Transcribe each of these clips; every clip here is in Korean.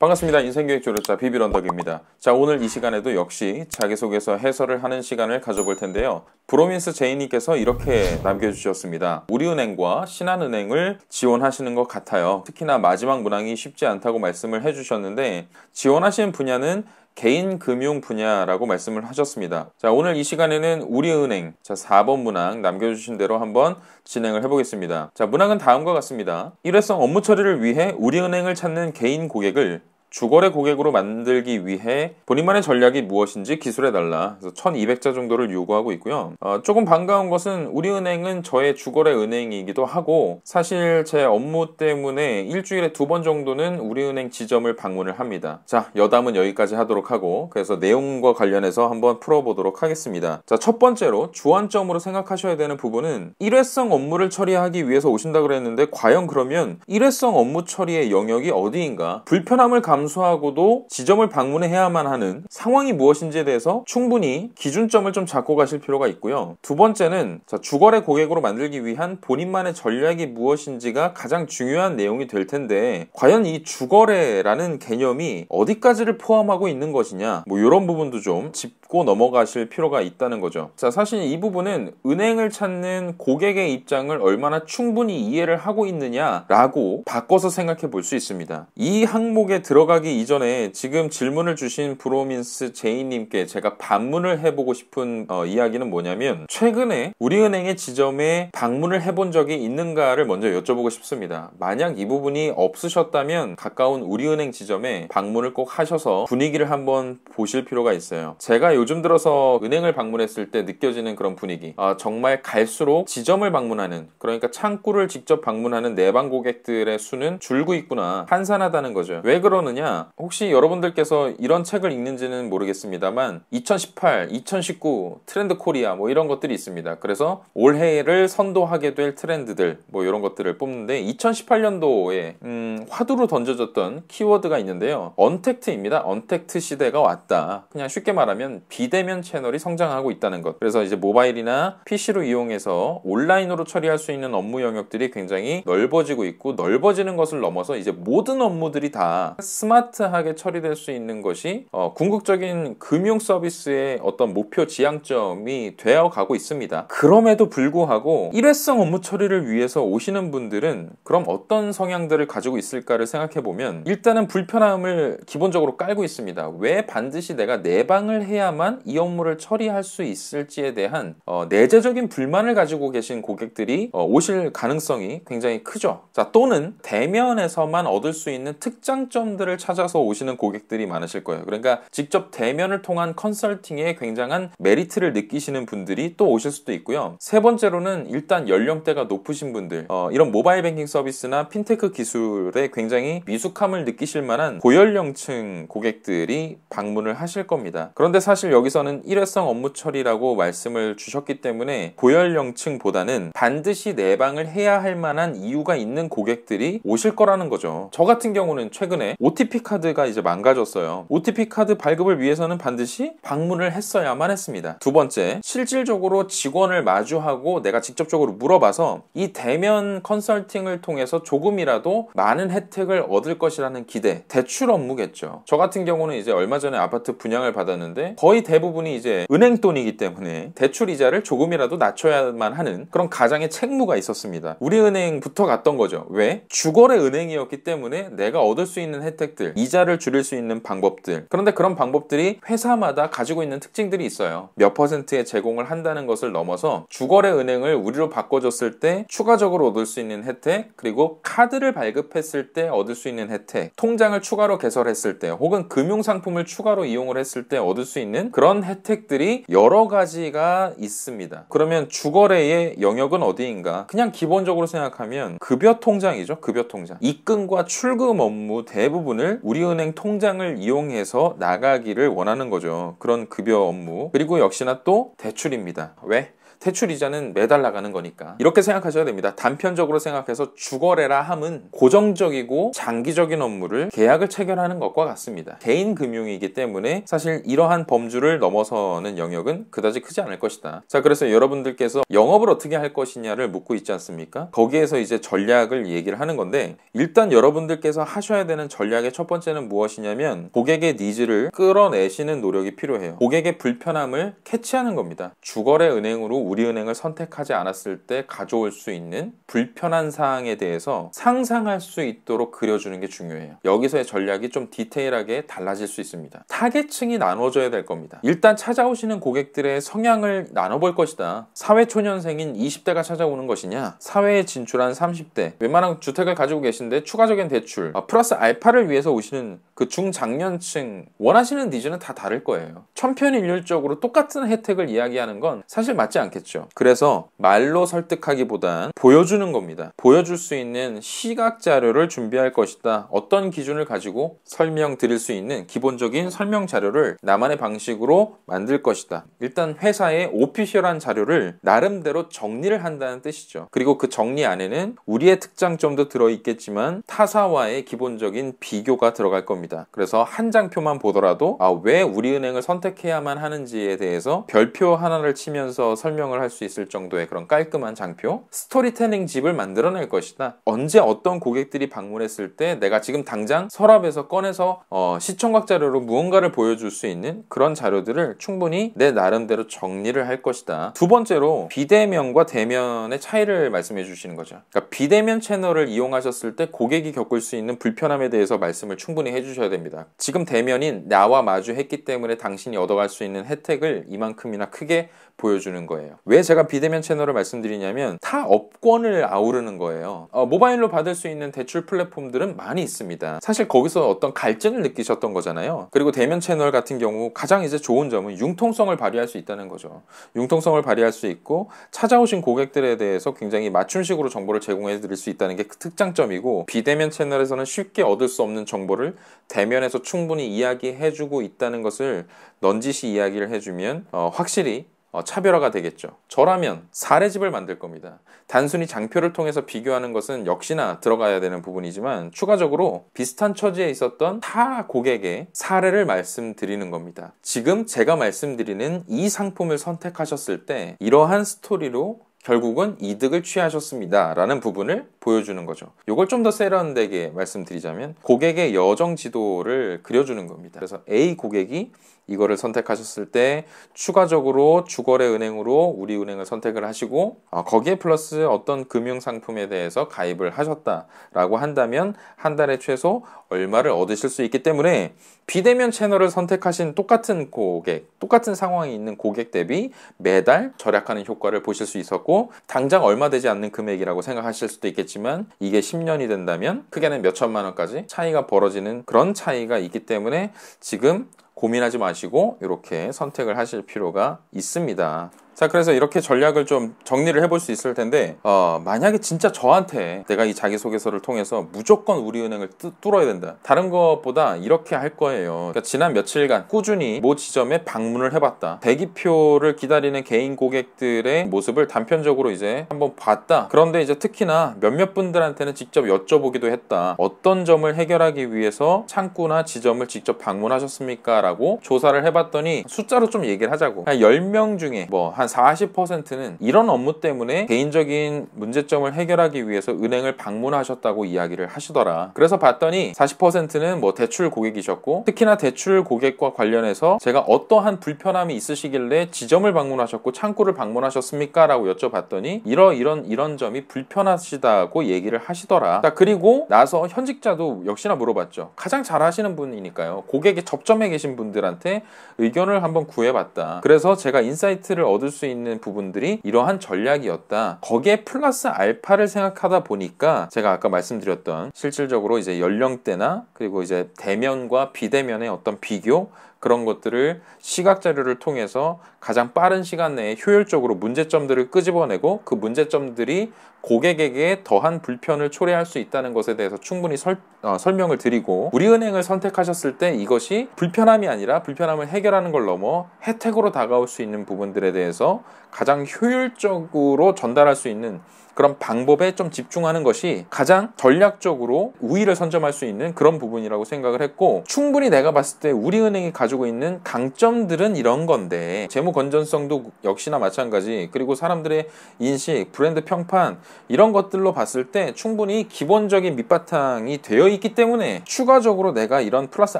반갑습니다. 인생교육 조력자 비비런덕입니다. 자, 오늘 이 시간에도 역시 자기소개서 해설을 하는 시간을 가져볼 텐데요. 브로민스 제이님께서 이렇게 남겨주셨습니다. 우리은행과 신한은행을 지원하시는 것 같아요. 특히나 마지막 문항이 쉽지 않다고 말씀을 해주셨는데 지원하시는 분야는 개인금융 분야라고 말씀을 하셨습니다. 자, 오늘 이 시간에는 우리은행 4번 문항 남겨주신 대로 한번 진행을 해보겠습니다. 자, 문항은 다음과 같습니다. 일회성 업무 처리를 위해 우리은행을 찾는 개인 고객을 주거래 고객으로 만들기 위해 본인만의 전략이 무엇인지 기술해달라. 그래서 1200자 정도를 요구하고 있고요. 조금 반가운 것은 우리은행은 저의 주거래 은행이기도 하고 사실 제 업무 때문에 일주일에 2번 정도는 우리은행 지점을 방문을 합니다. 자, 여담은 여기까지 하도록 하고 그래서 내용과 관련해서 한번 풀어보도록 하겠습니다. 자, 첫 번째로 주안점으로 생각하셔야 되는 부분은 일회성 업무를 처리하기 위해서 오신다 그랬는데 과연 그러면 일회성 업무 처리의 영역이 어디인가? 불편함을 감수하고도 지점을 방문해야만 하는 상황이 무엇인지에 대해서 충분히 기준점을 좀 잡고 가실 필요가 있고요. 두 번째는 주거래 고객으로 만들기 위한 본인만의 전략이 무엇인지가 가장 중요한 내용이 될 텐데 과연 이 주거래라는 개념이 어디까지를 포함하고 있는 것이냐 이런 부분도 좀 짚고 넘어가실 필요가 있다는 거죠. 자, 사실 이 부분은 은행을 찾는 고객의 입장을 얼마나 충분히 이해를 하고 있느냐라고 바꿔서 생각해 볼 수 있습니다. 이 항목에 들어가기 이전에 지금 질문을 주신 브로민스 제이님께 제가 반문을 해보고 싶은 이야기는 뭐냐면 최근에 우리은행의 지점에 방문을 해본 적이 있는가를 먼저 여쭤보고 싶습니다. 만약 이 부분이 없으셨다면 가까운 우리은행 지점에 방문을 꼭 하셔서 분위기를 한번 보실 필요가 있어요. 제가 요즘 들어서 은행을 방문했을 때 느껴지는 그런 분위기, 정말 갈수록 지점을 방문하는, 그러니까 창구를 직접 방문하는 내방 고객들의 수는 줄고 있구나, 한산하다는 거죠. 왜 그러느냐? 혹시 여러분들께서 이런 책을 읽는지는 모르겠습니다만 2018, 2019 트렌드 코리아 이런 것들이 있습니다. 그래서 올해를 선도하게 될 트렌드들 이런 것들을 뽑는데 2018년도에 화두로 던져졌던 키워드가 있는데요. 언택트입니다. 언택트 시대가 왔다. 그냥 쉽게 말하면 비대면 채널이 성장하고 있다는 것. 그래서 이제 모바일이나 PC로 이용해서 온라인으로 처리할 수 있는 업무 영역들이 굉장히 넓어지고 있고 넓어지는 것을 넘어서 이제 모든 업무들이 다 스마트하게 처리될 수 있는 것이 궁극적인 금융 서비스의 어떤 목표 지향점이 되어 가고 있습니다. 그럼에도 불구하고 일회성 업무 처리를 위해서 오시는 분들은 그럼 어떤 성향들을 가지고 있을까를 생각해 보면 일단은 불편함을 기본적으로 깔고 있습니다. 왜 반드시 내가 내방을 해야만 이 업무를 처리할 수 있을지에 대한 내재적인 불만을 가지고 계신 고객들이 오실 가능성이 굉장히 크죠. 자, 또는 대면에서만 얻을 수 있는 특장점들을 찾아서 오시는 고객들이 많으실 거예요. 그러니까 직접 대면을 통한 컨설팅에 굉장한 메리트를 느끼시는 분들이 또 오실 수도 있고요. 세 번째로는 일단 연령대가 높으신 분들, 이런 모바일 뱅킹 서비스나 핀테크 기술에 굉장히 미숙함을 느끼실 만한 고연령층 고객들이 방문을 하실 겁니다. 그런데 사실 여기서는 일회성 업무 처리라고 말씀을 주셨기 때문에 고연령층보다는 반드시 내방을 해야 할 만한 이유가 있는 고객들이 오실 거라는 거죠. 저 같은 경우는 최근에 OTP 카드가 이제 망가졌어요. OTP 카드 발급을 위해서는 반드시 방문을 했어야만 했습니다. 두 번째, 실질적으로 직원을 마주하고 내가 직접적으로 물어봐서 이 대면 컨설팅을 통해서 조금이라도 많은 혜택을 얻을 것이라는 기대, 대출 업무겠죠. 저 같은 경우는 이제 얼마 전에 아파트 분양을 받았는데 거의 대부분이 이제 은행 돈이기 때문에 대출 이자를 조금이라도 낮춰야만 하는 그런 가장의 책무가 있었습니다. 우리은행부터 갔던 거죠. 왜? 주거래 은행이었기 때문에 내가 얻을 수 있는 혜택들, 이자를 줄일 수 있는 방법들, 그런데 그런 방법들이 회사마다 가지고 있는 특징들이 있어요. 몇 퍼센트의 제공을 한다는 것을 넘어서 주거래 은행을 우리로 바꿔줬을 때 추가적으로 얻을 수 있는 혜택, 그리고 카드를 발급했을 때 얻을 수 있는 혜택, 통장을 추가로 개설했을 때 혹은 금융상품을 추가로 이용을 했을 때 얻을 수 있는 그런 혜택들이 여러 가지가 있습니다. 그러면 주거래의 영역은 어디인가? 그냥 기본적으로 생각하면 급여 통장이죠. 급여 통장. 입금과 출금 업무 대부분을 우리은행 통장을 이용해서 나가기를 원하는 거죠. 그런 급여 업무. 그리고 역시나 또 대출입니다. 왜? 대출 이자는 매달 나가는 거니까 이렇게 생각하셔야 됩니다. 단편적으로 생각해서 주거래라 함은 고정적이고 장기적인 업무를 계약을 체결하는 것과 같습니다. 개인 금융이기 때문에 사실 이러한 범주를 넘어서는 영역은 그다지 크지 않을 것이다. 자, 그래서 여러분들께서 영업을 어떻게 할 것이냐를 묻고 있지 않습니까? 거기에서 이제 전략을 얘기를 하는 건데, 일단 여러분들께서 하셔야 되는 전략의 첫 번째는 무엇이냐면 고객의 니즈를 끌어내시는 노력이 필요해요. 고객의 불편함을 캐치하는 겁니다. 주거래 은행으로 우리은행을 선택하지 않았을 때 가져올 수 있는 불편한 사항에 대해서 상상할 수 있도록 그려주는 게 중요해요. 여기서의 전략이 좀 디테일하게 달라질 수 있습니다. 타겟층이 나눠져야 될 겁니다. 일단 찾아오시는 고객들의 성향을 나눠볼 것이다. 사회초년생인 20대가 찾아오는 것이냐, 사회에 진출한 30대, 웬만한 주택을 가지고 계신데 추가적인 대출 플러스 알파를 위해서 오시는 그 중장년층, 원하시는 니즈는 다 다를 거예요. 천편일률적으로 똑같은 혜택을 이야기하는 건 사실 맞지 않겠죠. 그래서 말로 설득하기보단 보여주는 겁니다. 보여줄 수 있는 시각 자료를 준비할 것이다. 어떤 기준을 가지고 설명드릴 수 있는 기본적인 설명 자료를 나만의 방식으로 만들 것이다. 일단 회사의 오피셜한 자료를 나름대로 정리를 한다는 뜻이죠. 그리고 그 정리 안에는 우리의 특장점도 들어있겠지만 타사와의 기본적인 비교가 들어갈 겁니다. 그래서 한 장표만 보더라도 왜 우리은행을 선택해야만 하는지에 대해서 별표 하나를 치면서 설명을 할 수 있을 정도의 그런 깔끔한 장표, 스토리텔링 집을 만들어낼 것이다. 언제 어떤 고객들이 방문했을 때 내가 지금 당장 서랍에서 꺼내서 시청각 자료로 무언가를 보여줄 수 있는 그런 자료들을 충분히 내 나름대로 정리를 할 것이다. 두 번째로 비대면과 대면의 차이를 말씀해 주시는 거죠. 그러니까 비대면 채널을 이용하셨을 때 고객이 겪을 수 있는 불편함에 대해서 말씀을 충분히 해주셔야 됩니다. 지금 대면인 나와 마주했기 때문에 당신이 얻어갈 수 있는 혜택을 이만큼이나 크게 보여주는 거예요. 왜 제가 비대면 채널을 말씀드리냐면 타 업권을 아우르는 거예요. 모바일로 받을 수 있는 대출 플랫폼들은 많이 있습니다. 사실 거기서 어떤 갈증을 느끼셨던 거잖아요. 그리고 대면 채널 같은 경우 가장 이제 좋은 점은 융통성을 발휘할 수 있다는 거죠. 융통성을 발휘할 수 있고 찾아오신 고객들에 대해서 굉장히 맞춤식으로 정보를 제공해 드릴 수 있다는 게 그 특장점이고, 비대면 채널에서는 쉽게 얻을 수 없는 정보를 대면에서 충분히 이야기해주고 있다는 것을 넌지시 이야기를 해주면 확실히 차별화가 되겠죠. 저라면 사례집을 만들 겁니다. 단순히 장표를 통해서 비교하는 것은 역시나 들어가야 되는 부분이지만 추가적으로 비슷한 처지에 있었던 타 고객의 사례를 말씀드리는 겁니다. 지금 제가 말씀드리는 이 상품을 선택하셨을 때 이러한 스토리로 결국은 이득을 취하셨습니다 라는 부분을 보여주는 거죠. 이걸 좀 더 세련되게 말씀드리자면 고객의 여정 지도를 그려주는 겁니다. 그래서 A 고객이 이거를 선택하셨을 때 추가적으로 주거래 은행으로 우리은행을 선택을 하시고 거기에 플러스 어떤 금융상품에 대해서 가입을 하셨다라고 한다면 한 달에 최소 얼마를 얻으실 수 있기 때문에 비대면 채널을 선택하신 똑같은 고객, 똑같은 상황에 있는 고객 대비 매달 절약하는 효과를 보실 수 있었고, 당장 얼마 되지 않는 금액이라고 생각하실 수도 있겠지만 이게 10년이 된다면 크게는 몇 천만 원까지 차이가 벌어지는 그런 차이가 있기 때문에 지금 고민하지 마시고 이렇게 선택을 하실 필요가 있습니다. 자, 그래서 이렇게 전략을 좀 정리를 해볼 수 있을 텐데 만약에 진짜 저한테 내가 이 자기소개서를 통해서 무조건 우리은행을 뚫어야 된다, 다른 것보다 이렇게 할 거예요. 그러니까 지난 며칠간 꾸준히 모 지점에 방문을 해봤다, 대기표를 기다리는 개인 고객들의 모습을 단편적으로 이제 한번 봤다. 그런데 이제 특히나 몇몇 분들한테는 직접 여쭤보기도 했다. 어떤 점을 해결하기 위해서 창구나 지점을 직접 방문하셨습니까? 라고 조사를 해봤더니 숫자로 좀 얘기를 하자고, 한 10명 중에 한 40%는 이런 업무 때문에 개인적인 문제점을 해결하기 위해서 은행을 방문하셨다고 이야기를 하시더라. 그래서 봤더니 40%는 대출 고객이셨고, 특히나 대출 고객과 관련해서 제가 어떠한 불편함이 있으시길래 지점을 방문하셨고 창구를 방문하셨습니까? 라고 여쭤봤더니 이런 점이 불편하시다고 얘기를 하시더라. 그리고 나서 현직자도 역시나 물어봤죠. 가장 잘 하시는 분이니까요. 고객의 접점에 계신 분들한테 의견을 한번 구해봤다. 그래서 제가 인사이트를 얻을 수 있는 부분들이 이러한 전략이었다. 거기에 플러스 알파를 생각하다 보니까 제가 아까 말씀드렸던 실질적으로 이제 연령대나 그리고 이제 대면과 비대면의 어떤 비교, 그런 것들을 시각 자료를 통해서 가장 빠른 시간 내에 효율적으로 문제점들을 끄집어내고 그 문제점들이 고객에게 더한 불편을 초래할 수 있다는 것에 대해서 충분히 설명을 드리고, 우리은행을 선택하셨을 때 이것이 불편함이 아니라 불편함을 해결하는 걸 넘어 혜택으로 다가올 수 있는 부분들에 대해서 가장 효율적으로 전달할 수 있는 그런 방법에 좀 집중하는 것이 가장 전략적으로 우위를 선점할 수 있는 그런 부분이라고 생각을 했고, 충분히 내가 봤을 때 우리은행이 가지고 있는 강점들은 이런 건데, 재무 건전성도 역시나 마찬가지, 그리고 사람들의 인식, 브랜드 평판, 이런 것들로 봤을 때 충분히 기본적인 밑바탕이 되어 있기 때문에 추가적으로 내가 이런 플러스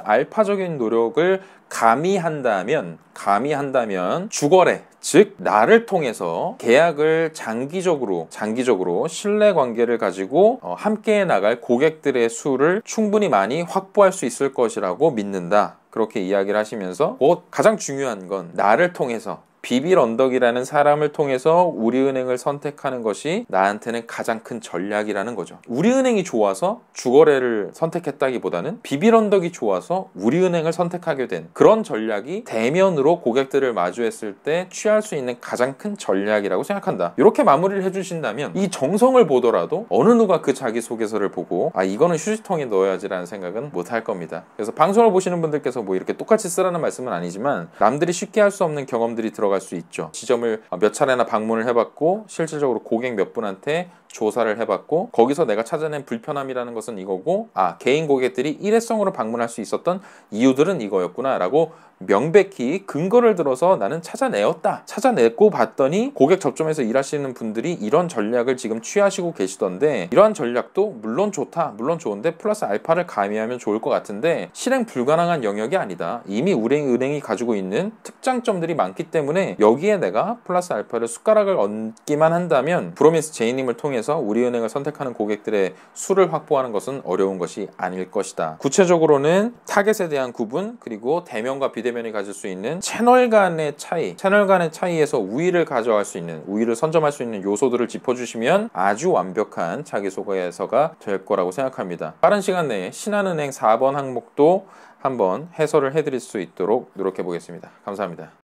알파적인 노력을 가미한다면 주거래, 즉 나를 통해서 계약을 장기적으로 신뢰 관계를 가지고 함께 나갈 고객들의 수를 충분히 많이 확보할 수 있을 것이라고 믿는다. 그렇게 이야기를 하시면서 가장 중요한 건 나를 통해서, 비빌언덕이라는 사람을 통해서 우리은행을 선택하는 것이 나한테는 가장 큰 전략이라는 거죠. 우리은행이 좋아서 주거래를 선택했다기보다는 비빌언덕이 좋아서 우리은행을 선택하게 된 그런 전략이 대면으로 고객들을 마주했을 때 취할 수 있는 가장 큰 전략이라고 생각한다. 이렇게 마무리를 해주신다면 이 정성을 보더라도 어느 누가 그 자기소개서를 보고 이거는 휴지통에 넣어야지라는 생각은 못 할 겁니다. 그래서 방송을 보시는 분들께서 뭐 이렇게 똑같이 쓰라는 말씀은 아니지만 남들이 쉽게 할 수 없는 경험들이 들어갈 수 있죠. 지점을 몇 차례나 방문을 해봤고 실질적으로 고객 몇 분한테 조사를 해봤고 거기서 내가 찾아낸 불편함이라는 것은 이거고, 개인 고객들이 일회성으로 방문할 수 있었던 이유들은 이거였구나 라고 명백히 근거를 들어서 나는 찾아내고 봤더니 고객 접점에서 일하시는 분들이 이런 전략을 지금 취하시고 계시던데, 이러한 전략도 물론 물론 좋은데 플러스 알파를 가미하면 좋을 것 같은데 실행 불가능한 영역이 아니다. 이미 우리은행이 가지고 있는 특장점들이 많기 때문에 여기에 내가 플러스 알파를 숟가락을 얹기만 한다면 프로미스 제이님을 통해서 우리은행을 선택하는 고객들의 수를 확보하는 것은 어려운 것이 아닐 것이다. 구체적으로는 타겟에 대한 구분, 그리고 대면과 비대면이 가질 수 있는 채널 간의 차이에서 우위를 선점할 수 있는 요소들을 짚어주시면 아주 완벽한 자기소개서가 될 거라고 생각합니다. 빠른 시간 내에 신한은행 4번 항목도 한번 해설을 해드릴 수 있도록 노력해 보겠습니다. 감사합니다.